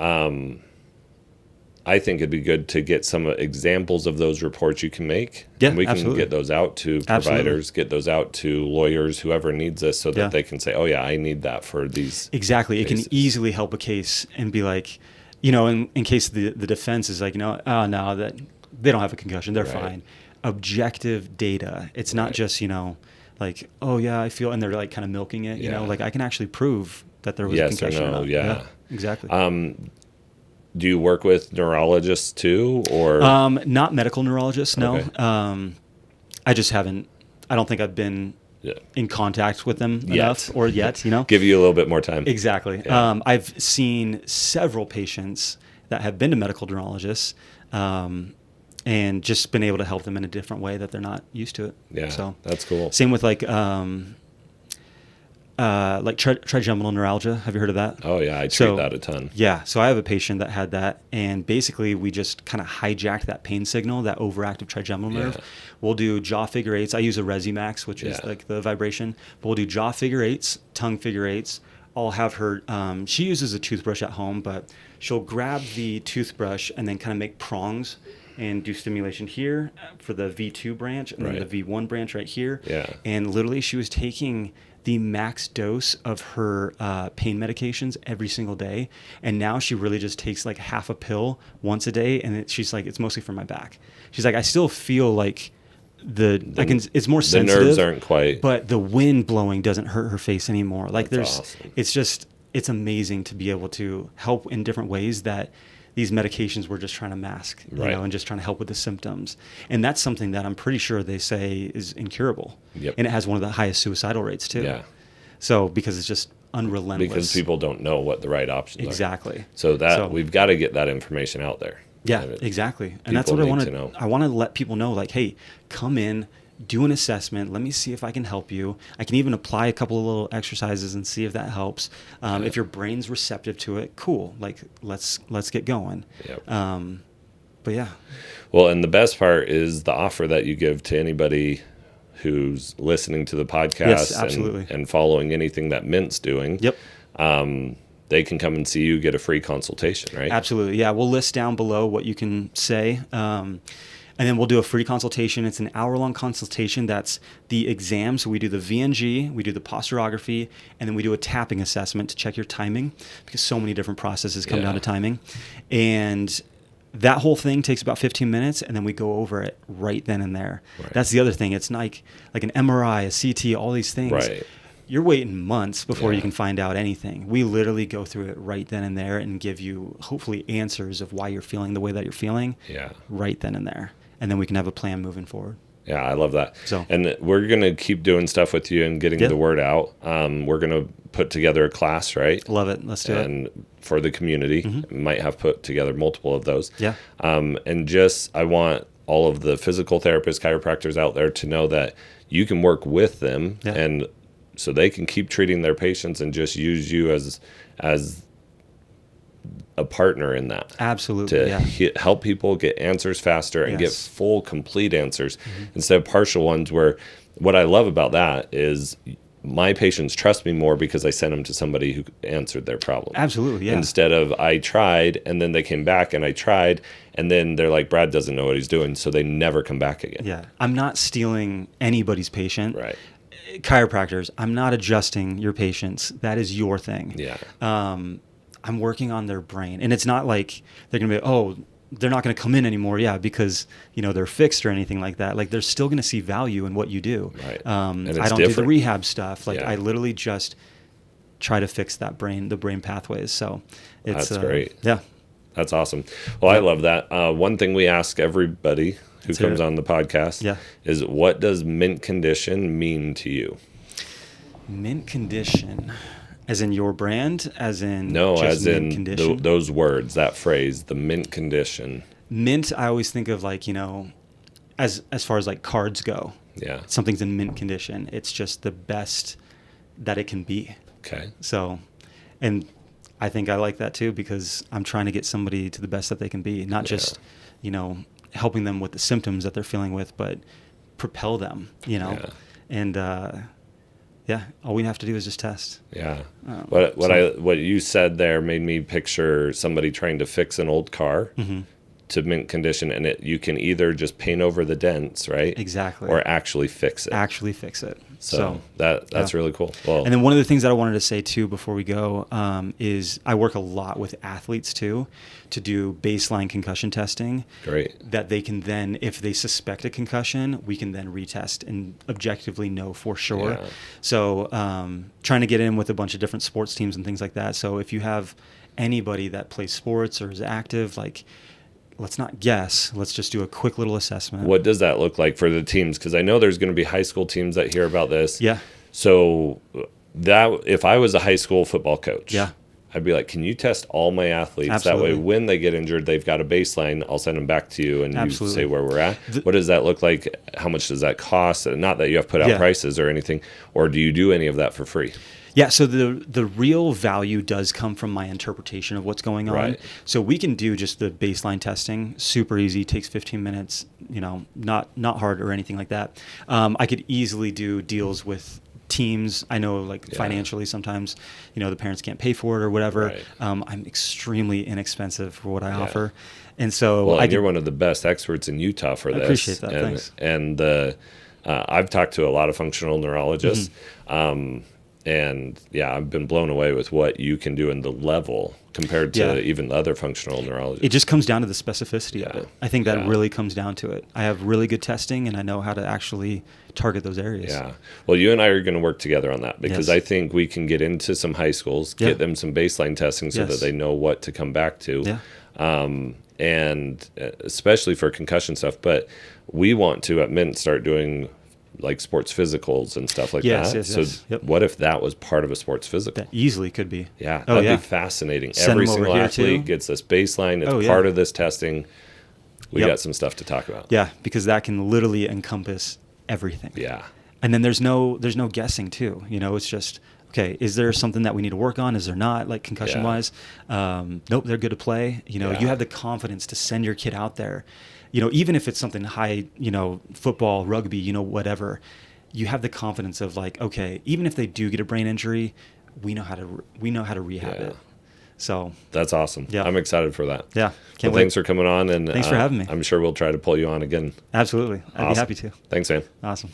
I think it'd be good to get some examples of those reports you can make.
Yeah,
and we can get those out to providers, get those out to lawyers, whoever needs this, so that they can say, oh yeah, I need that for these.
Exactly. Cases. It can easily help a case and be like, in case the defense is like, no, that they don't have a concussion, they're fine. Objective data. It's not just, like, oh yeah, I feel, and they're like kind of milking it, like I can actually prove that there was a concussion.
Or no, yeah,
exactly.
Do you work with neurologists too, or
not medical neurologists? No. Okay. I just haven't. I don't think I've been in contact with them enough or yet.
Give you a little bit more time.
Exactly. Yeah. I've seen several patients that have been to medical neurologists, and just been able to help them in a different way that they're not used to it.
Yeah. So that's cool.
Same with like trigeminal neuralgia. Have you heard of that?
Oh yeah, I treat that a ton.
Yeah, so I have a patient that had that, and basically we just kind of hijacked that pain signal, that overactive trigeminal nerve. We'll do jaw figure eights. I use a Resimax, which is like the vibration, but we'll do jaw figure eights, tongue figure eights. I'll have her, she uses a toothbrush at home, but she'll grab the toothbrush and then kind of make prongs and do stimulation here for the V2 branch and then the V1 branch right here.
Yeah.
And literally she was taking the max dose of her pain medications every single day, and now she really just takes like half a pill once a day, and she's like, it's mostly for my back. She's like, I still feel like it's more sensitive. The
nerves aren't quite,
but the wind blowing doesn't hurt her face anymore. Like awesome. It's amazing to be able to help in different ways that these medications were just trying to mask, and just trying to help with the symptoms. And that's something that I'm pretty sure they say is incurable. Yep. And it has one of the highest suicidal rates too.
Yeah.
So because it's just unrelentless.
Because people don't know what the right options are.
Exactly.
So we've got to get that information out there.
Yeah, exactly. And that's what I want to know. I want to let people know, like, hey, come in, do an assessment. Let me see if I can help you. I can even apply a couple of little exercises and see if that helps. If your brain's receptive to it, cool. Like, let's get going.
Yep.
But yeah.
Well, and the best part is the offer that you give to anybody who's listening to the podcast and following anything that Mint's doing.
Yep.
They can come and see you, get a free consultation, right?
Absolutely. Yeah. We'll list down below what you can say. And then we'll do a free consultation. It's an hour-long consultation. That's the exam. So we do the VNG, we do the posturography, and then we do a tapping assessment to check your timing, because so many different processes come down to timing. And that whole thing takes about 15 minutes, and then we go over it right then and there. Right. That's the other thing. It's like an MRI, a CT, all these things.
Right.
You're waiting months before you can find out anything. We literally go through it right then and there and give you, hopefully, answers of why you're feeling the way that you're feeling right then and there. And then we can have a plan moving forward. Yeah,
I love that. And we're going to keep doing stuff with you and getting the word out. We're going to put together a class, right?
Love it. Let's do it.
And for the community, might have put together multiple of those.
Yeah.
And just, I want all of the physical therapists, chiropractors out there to know that you can work with them and so they can keep treating their patients and just use you as a partner in that.
Absolutely.
To help people get answers faster and get full, complete answers instead of partial ones, where what I love about that is my patients trust me more because I sent them to somebody who answered their problem.
Absolutely, yeah.
Instead of I tried and then they came back and I tried and then they're like, Brad doesn't know what he's doing, so they never come back again.
Yeah. I'm not stealing anybody's patient.
Right.
Chiropractors, I'm not adjusting your patients. That is your thing.
Yeah.
I'm working on their brain. And it's not like they're going to be, they're not going to come in anymore. Yeah. Because, they're fixed or anything like that. Like, they're still going to see value in what you do.
Right.
I don't do the rehab stuff. Like, I literally just try to fix the brain pathways. So
that's great.
Yeah.
That's awesome. Well, I love that. One thing we ask everybody who comes on the podcast, is what does mint condition mean to you?
Mint condition, as in your brand, as in
no,
just
as
mint
in
condition?
Those words, that phrase, the mint condition.
Mint, I always think of like, you know, as far as like cards go.
Yeah.
Something's in mint condition. It's just the best that it can be.
Okay.
So, and I think I like that too, because I'm trying to get somebody to the best that they can be, not just, you know, helping them with the symptoms that they're feeling with, but propel them, you know, and, all we have to do is just test.
Yeah. What you said there made me picture somebody trying to fix an old car to mint condition, and you can either just paint over the dents, right?
Exactly.
Or actually fix it.
Actually fix it.
So that's really cool. Well,
and then one of the things that I wanted to say too before we go is I work a lot with athletes too to do baseline concussion testing.
Great.
That they can then, if they suspect a concussion, we can then retest and objectively know for sure. Yeah. So trying to get in with a bunch of different sports teams and things like that. So if you have anybody that plays sports or is active, like, let's not guess. Let's just do a quick little assessment.
What does that look like for the teams? Because I know there's going to be high school teams that hear about this.
Yeah.
So that if I was a high school football coach,
yeah,
I'd be like, can you test all my athletes?
Absolutely.
That way, when they get injured, they've got a baseline. I'll send them back to you, and
Absolutely.
You say where we're at. What does that look like? How much does that cost? Not that you have put out prices or anything, or do you do any of that for free?
Yeah, so the real value does come from my interpretation of what's going on.
Right.
So we can do just the baseline testing, super easy, takes 15 minutes, you know, not hard or anything like that. I could easily do deals with teams. I know, like, financially sometimes, you know, the parents can't pay for it or whatever.
Right.
I'm extremely inexpensive for what I offer. And so
you're one of the best experts in Utah for this.
I appreciate that. Thanks.
And I've talked to a lot of functional neurologists. And I've been blown away with what you can do in the level compared to even the other functional neurologists.
It just comes down to the specificity of it. I think that really comes down to it. I have really good testing, and I know how to actually target those areas.
Yeah. Well, you and I are going to work together on that, because I think we can get into some high schools, get them some baseline testing so that they know what to come back to. Yeah. And especially for concussion stuff. But we want to, at Mint, start doing like sports physicals and stuff like that. So what if that was part of a sports physical?
That easily could be.
Yeah, that'd be fascinating. Every single athlete gets this baseline. It's part of this testing. We got some stuff to talk about.
Yeah, because that can literally encompass everything.
Yeah.
And then there's no guessing too. You know, it's just, okay, is there something that we need to work on? Is there not, like concussion wise? Nope, they're good to play. You know, you have the confidence to send your kid out there. You know, even if it's something high, you know, football, rugby, you know, whatever, you have the confidence of like, okay, even if they do get a brain injury, we know how to rehab it. So
that's awesome. Yeah, I'm excited for that.
Yeah,
can't wait. Thanks for coming on, and
thanks for having me.
I'm sure we'll try to pull you on again.
Absolutely, I'd be happy to.
Thanks, man.
Awesome.